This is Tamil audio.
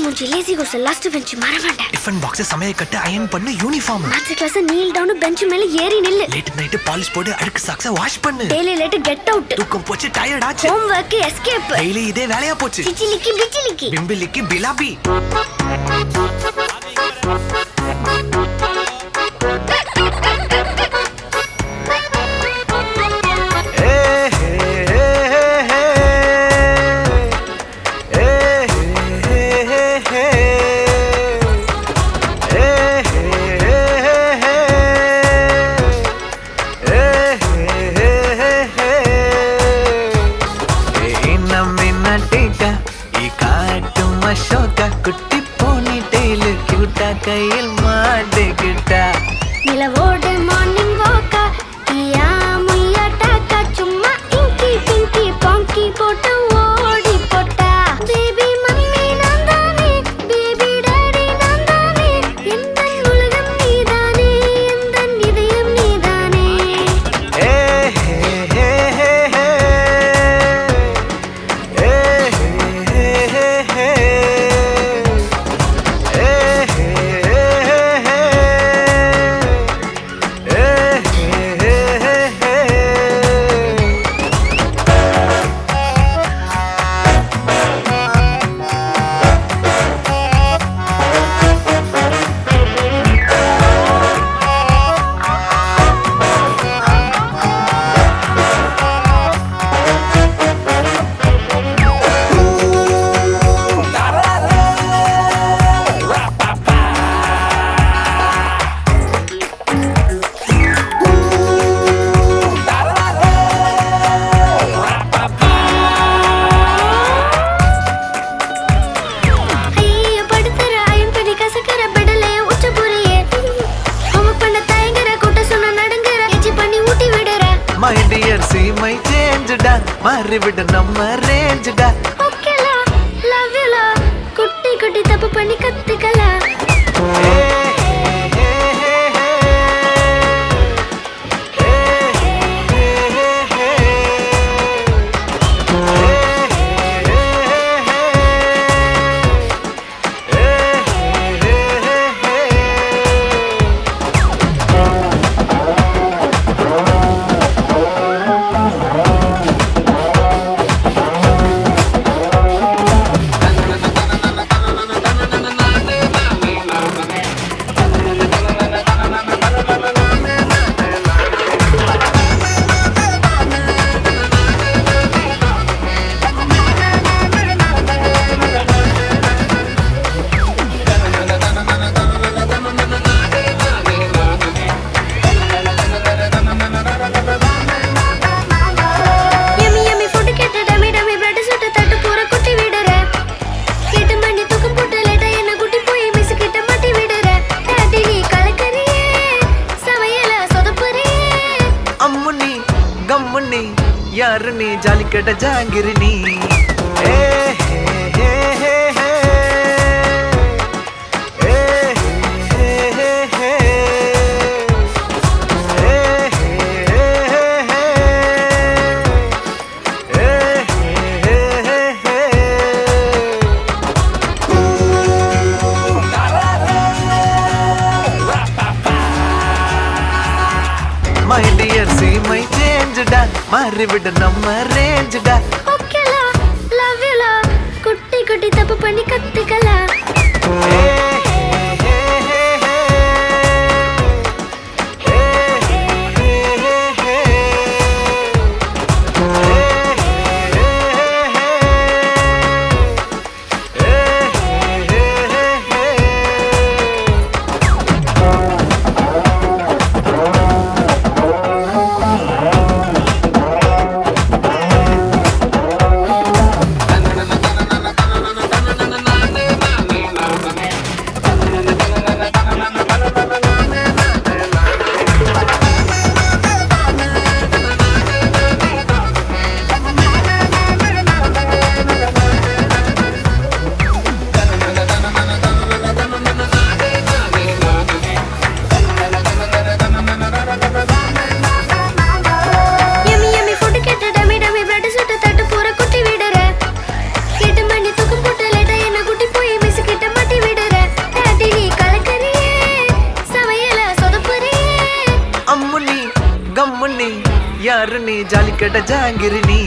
மூஞ்சி லேசி கோஸ் லாஸ்ட் பெஞ்ச் மறவாண்டா. டிஃபன் பாக்ஸ் சமைய கட்டு அயர்ன் பண்ணு uniform. Maths class kneel down bench மேல ஏறி நில்லு. லேட் நைட் பாலிஷ் போடு அழுக்கு சாக்ஸ வாஷ் பண்ணு. Daily late get out. தூக்கம் போச்சு டயர்ட் ஆச்சு. Home work escape. டெய்லி இதே வேலையா போச்சு. சிச்சிலிக்கி பிச்சிலிக்கி பிம்பிலிக்கி பிலாபி. குட்டி போனி டெய்லு கியூட்டா கையில் மாட்டிக்கிட்டா. நிலவோடு மார்னிங் வாக்கா கியா முய்யா டாக்கா சும்மா இங்கி பிங்கி பாங்கி போட்டு ஓடி போட்டா. பேபி மம்மி நான் தானே பேபி டாடி நான் தானே எந்த உலகம் நீதானே எந்த இதயம் நீதானே. ஏ ஹே ஹே ஹே ஹே ஏ ஹே ஹே ஹே மாறிவிட நம்ம ரேஞ்சுடா. ஓகேலா லவ் யூ லா குட்டி குட்டி தப்பு பண்ணி கத்துக்கலாம். யாரு நீ ஜாலிக்கட்ட ஜாங்கிரி நீ. My dear see my change da மாறிவிட நம்ம ரேஞ்சுடா. ஓகேலா லவ் யூ லா குட்டி குட்டி தப்பு பண்ணி கத்துக்கலாம். ஜாலிக்கட்ட ஜாங்கிரி நீ